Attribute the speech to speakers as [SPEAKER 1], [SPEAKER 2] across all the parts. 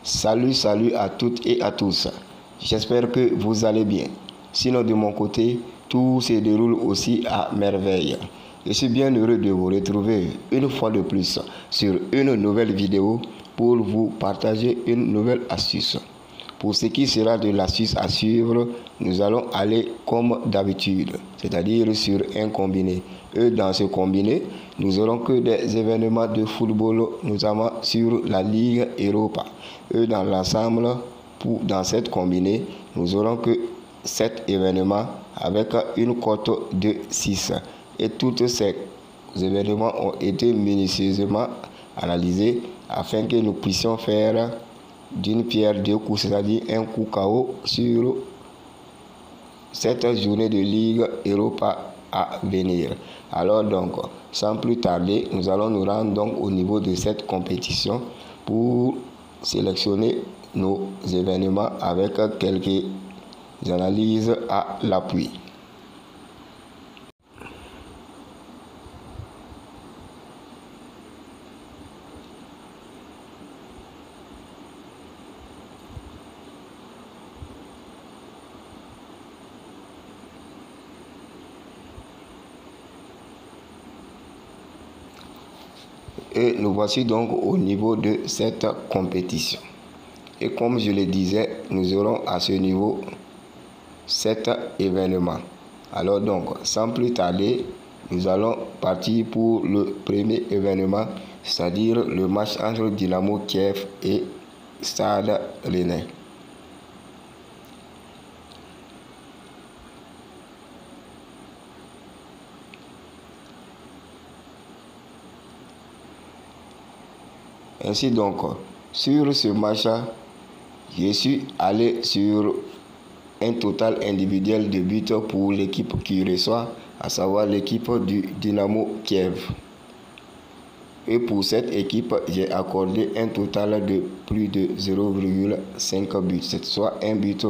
[SPEAKER 1] Salut à toutes et à tous. J'espère que vous allez bien. Sinon, de mon côté, tout se déroule aussi à merveille. Je suis bien heureux de vous retrouver une fois de plus sur une nouvelle vidéo pour vous partager une nouvelle astuce. Pour ce qui sera de l'astuce à suivre, nous allons aller comme d'habitude, c'est-à-dire sur un combiné. Et dans ce combiné, nous n'aurons que des événements de football, notamment sur la Ligue Europa. Et dans l'ensemble, dans cette combinée, nous n'aurons que 7 événements avec une cote de 6. Et tous ces événements ont été minutieusement analysés afin que nous puissions faire d'une pierre deux coups, c'est-à-dire un coup KO sur cette journée de Ligue Europa à venir. Alors donc, sans plus tarder, nous allons nous rendre donc au niveau de cette compétition pour sélectionner nos événements avec quelques analyses à l'appui. Et nous voici donc au niveau de cette compétition. Et comme je le disais, nous aurons à ce niveau 7 événements. Alors donc, sans plus tarder, nous allons partir pour le premier événement, c'est-à-dire le match entre Dynamo Kiev et Stade Rennais. Ainsi donc, sur ce match, je suis allé sur un total individuel de buts pour l'équipe qui reçoit, à savoir l'équipe du Dynamo Kiev. Et pour cette équipe, j'ai accordé un total de plus de 0,5 buts, soit un but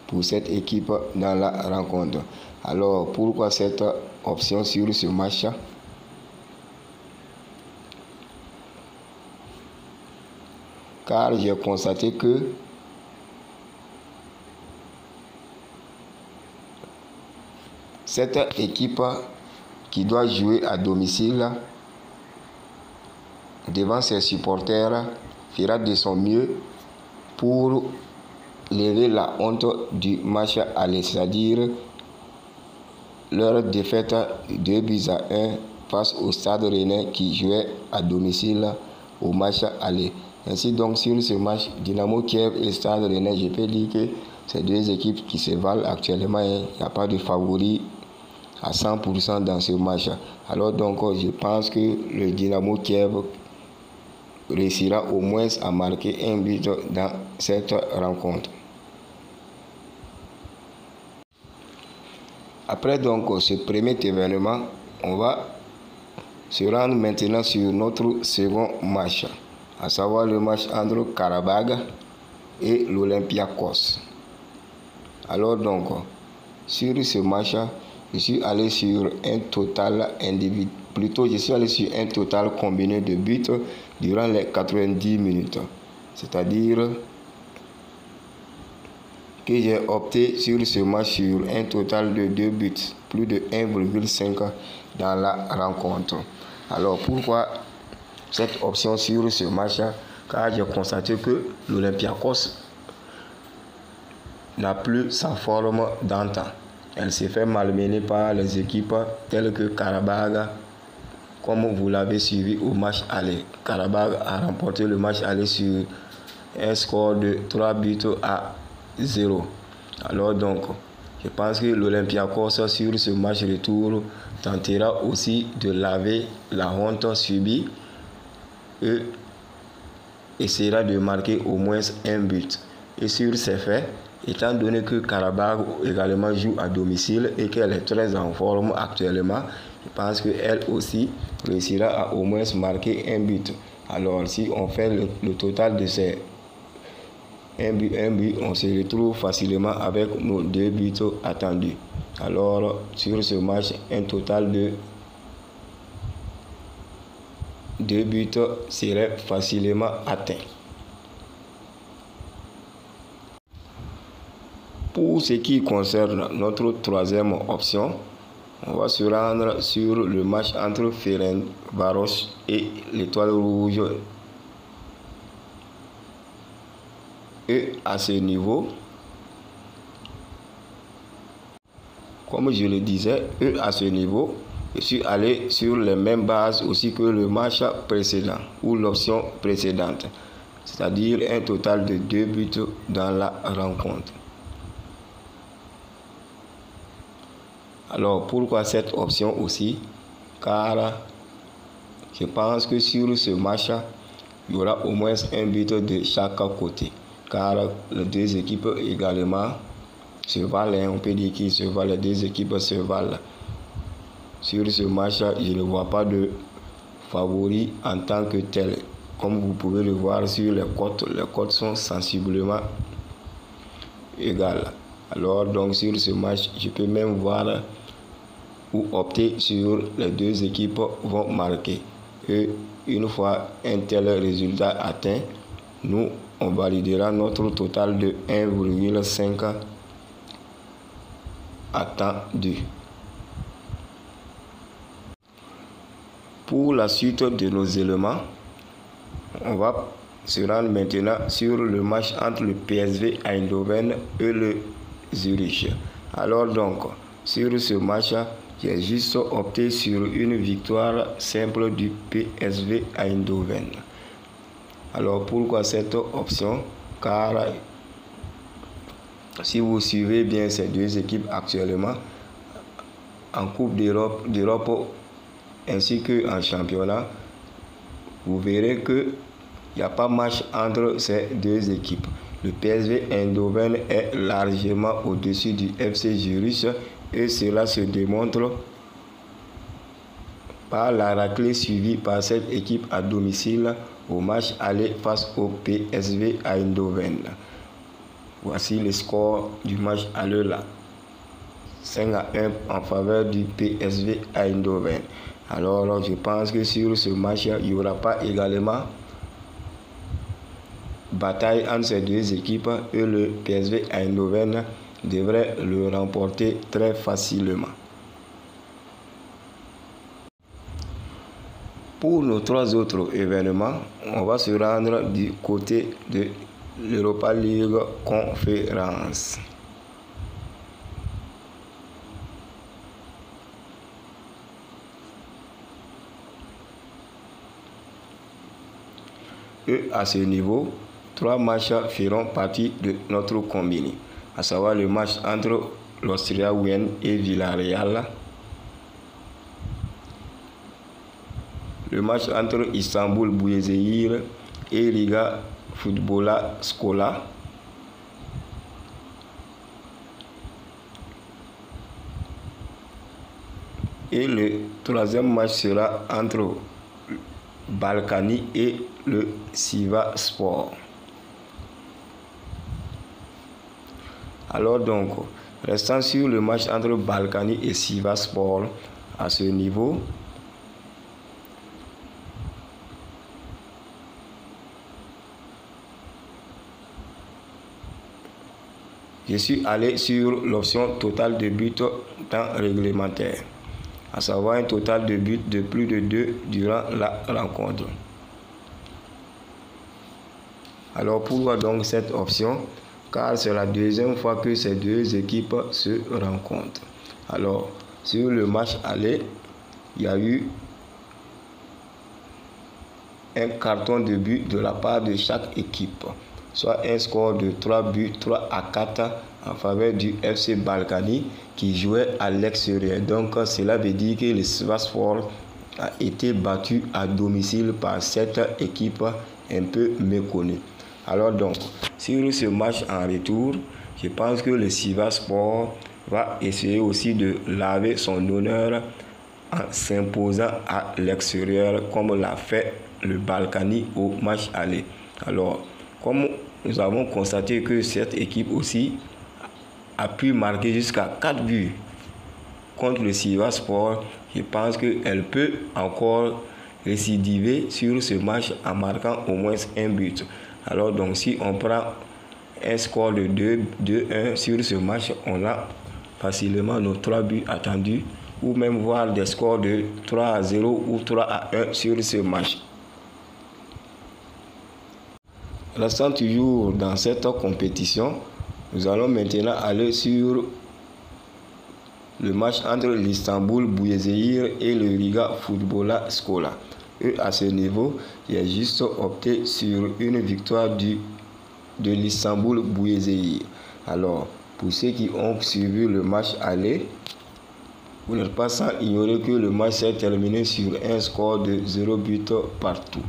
[SPEAKER 1] pour cette équipe dans la rencontre. Alors, pourquoi cette option sur ce match? Car j'ai constaté que cette équipe qui doit jouer à domicile devant ses supporters fera de son mieux pour lever la honte du match aller, c'est-à-dire leur défaite 2-1 face au Stade Rennais qui jouait à domicile au match aller. Ainsi donc, sur ce match, Dynamo Kiev et Stade Rennais, je peux dire que ces deux équipes qui se valent actuellement, il n'y a pas de favori à 100% dans ce match. Alors donc, je pense que le Dynamo Kiev réussira au moins à marquer un but dans cette rencontre. Après donc ce premier événement, on va se rendre maintenant sur notre second match, à savoir le match entre Karabag et l'Olympiakos. Alors donc, sur ce match, je suis allé sur un total individuel, plutôt je suis allé sur un total combiné de buts durant les 90 minutes. C'est-à-dire que j'ai opté sur ce match sur un total de 2 buts, plus de 1,5 dans la rencontre. Alors pourquoi cette option sur ce match? Car j'ai constaté que l'Olympiakos n'a plus sa forme d'antan. Elle s'est fait malmener par les équipes telles que Karabag, comme vous l'avez suivi au match aller. Karabag a remporté le match aller sur un score de 3-0. Alors donc, je pense que l'Olympiakos sur ce match retour tentera aussi de laver la honte subie et essaiera de marquer au moins un but. Et sur ces faits, étant donné que Karabag également joue à domicile et qu'elle est très en forme actuellement, je pense qu'elle aussi réussira à au moins marquer un but. Alors si on fait le total de ces un but, on se retrouve facilement avec nos 2 buts attendus. Alors sur ce match, un total de 2 buts serait facilement atteint. Pour ce qui concerne notre troisième option, on va se rendre sur le match entre Ferencváros et l'Étoile Rouge. Et à ce niveau, comme je le disais, à ce niveau, je suis allé sur les mêmes bases aussi que le match précédent ou l'option précédente, c'est-à-dire un total de 2 buts dans la rencontre. Alors pourquoi cette option aussi? Car je pense que sur ce match, il y aura au moins un but de chaque côté. Car les deux équipes également se valent, on peut dire qu'ils se valent, les deux équipes se valent. Sur ce match, je ne vois pas de favori en tant que tel. Comme vous pouvez le voir sur les cotes sont sensiblement égales. Alors donc sur ce match, je peux même voir ou opter sur les deux équipes vont marquer. Et une fois un tel résultat atteint, nous on validera notre total de 1,5 attendu. Pour la suite de nos éléments, on va se rendre maintenant sur le match entre le PSV Eindhoven et le Zurich. Alors donc, sur ce match, j'ai juste opté sur une victoire simple du PSV Eindhoven. Alors pourquoi cette option? Car si vous suivez bien ces deux équipes actuellement en Coupe d'Europe ainsi qu'en championnat, vous verrez qu'il n'y a pas match entre ces deux équipes. Le PSV Eindhoven est largement au-dessus du FC Zurich et cela se démontre par la raclée suivie par cette équipe à domicile au match aller face au PSV Eindhoven. Voici le score du match aller là. 5-1 en faveur du PSV Eindhoven. Alors je pense que sur ce match, il n'y aura pas également bataille entre ces deux équipes et le PSV Eindhoven devrait le remporter très facilement. Pour nos trois autres événements, on va se rendre du côté de l'Europa League Conférence. Et à ce niveau, 3 matchs feront partie de notre combiné, à savoir le match entre l'Austria Wien et Villarreal, le match entre Istanbul Buyezehir et Riga Futbola Skola, et le troisième match sera entre Balkany et le Sivasspor. Alors donc, restant sur le match entre Balkany et Sivasspor, à ce niveau, je suis allé sur l'option total de buts temps réglementaire, à savoir un total de buts de plus de 2 durant la rencontre. Alors pourquoi donc cette option? Car c'est la deuxième fois que ces deux équipes se rencontrent. Alors sur le match aller, il y a eu un carton de but de la part de chaque équipe, soit un score de 3-4 en faveur du FC Balkany qui jouait à l'extérieur. Donc cela veut dire que le Sivasspor a été battu à domicile par cette équipe un peu méconnue. Alors donc, sur ce match en retour, je pense que le Sivasspor va essayer aussi de laver son honneur en s'imposant à l'extérieur comme l'a fait le Balkany au match aller. Alors, comme nous avons constaté que cette équipe aussi a pu marquer jusqu'à 4 buts contre le Sivasspor, je pense qu'elle peut encore récidiver sur ce match en marquant au moins un but. Alors donc si on prend un score de 2-1 sur ce match, on a facilement nos 3 buts attendus, ou même voir des scores de 3-0 ou 3-1 sur ce match. Restant toujours dans cette compétition, nous allons maintenant aller sur le match entre l'Istanbul Basaksehir et le Riga Futbola Skola. Et à ce niveau, j'ai juste opté sur une victoire de l'Istanbul Basaksehir. Alors, pour ceux qui ont suivi le match aller, vous n'êtes pas sans ignorer que le match s'est terminé sur un score de 0 but partout.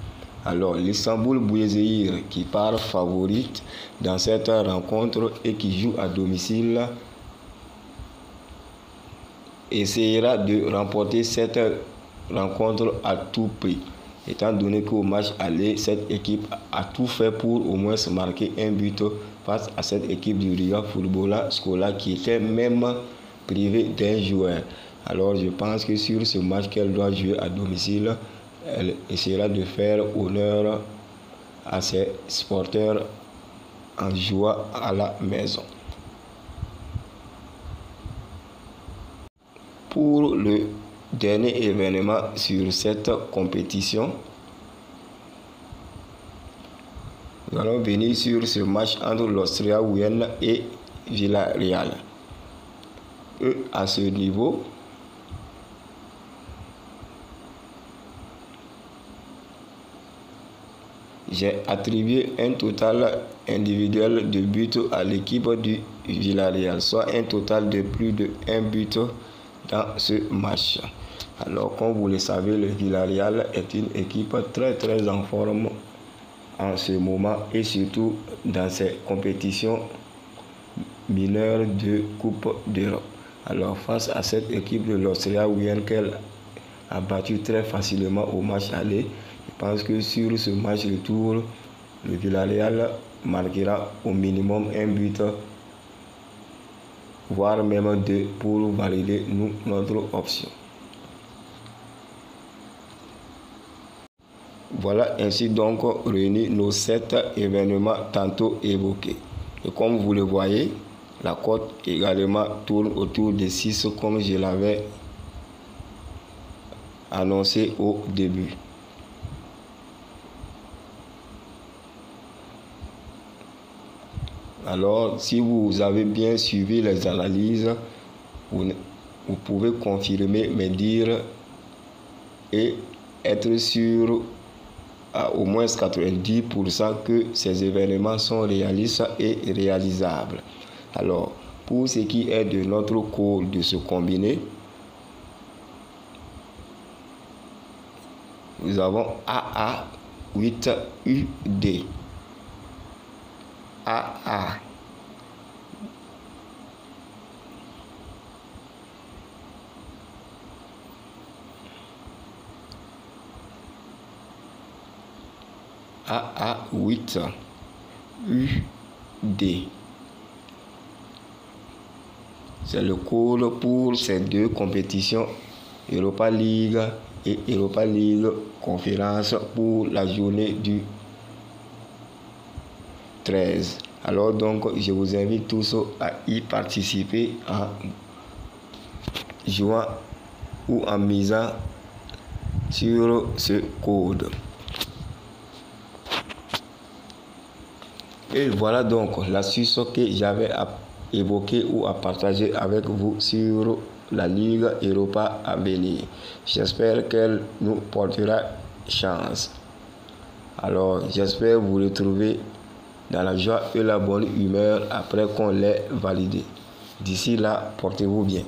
[SPEAKER 1] Alors, l'Istanbul Basaksehir, qui part favorite dans cette rencontre et qui joue à domicile, essayera de remporter cette rencontre à tout prix. Étant donné qu'au match aller, cette équipe a tout fait pour au moins marquer un but face à cette équipe du Riga Futbola Skola qui était même privée d'un joueur. Alors, je pense que sur ce match qu'elle doit jouer à domicile, elle essaiera de faire honneur à ses supporters en jouant à la maison. Pour le dernier événement sur cette compétition, nous allons venir sur ce match entre l'Austria Vienne et Villarreal. Et à ce niveau, j'ai attribué un total individuel de buts à l'équipe du Villarreal, soit un total de plus de 1 but dans ce match. Alors, comme vous le savez, le Villarreal est une équipe très en forme en ce moment et surtout dans ces compétitions mineures de Coupe d'Europe. Alors, face à cette équipe de l'Austria Vienne qu'elle a battu très facilement au match aller, je pense que sur ce match retour, le Villarreal marquera au minimum un but, voire même 2 pour valider notre option. Voilà ainsi donc réunis nos 7 événements tantôt évoqués. Et comme vous le voyez, la cote également tourne autour de 6 comme je l'avais annoncé au début. Alors, si vous avez bien suivi les analyses, vous pouvez confirmer mes dires et être sûr à au moins 90% que ces événements sont réalistes et réalisables. Alors, pour ce qui est de notre code de se combiner, nous avons AA8UD. AA. AA8UD. C'est le code pour ces deux compétitions, Europa League et Europa League Conférence, pour la journée du 13. Alors donc, je vous invite tous à y participer en jouant ou en misant sur ce code. Et voilà donc l'astuce que j'avais à évoquer ou à partager avec vous sur la Ligue Europa à venir. J'espère qu'elle nous portera chance. Alors, j'espère vous retrouver dans la joie et la bonne humeur après qu'on l'ait validé. D'ici là, portez-vous bien.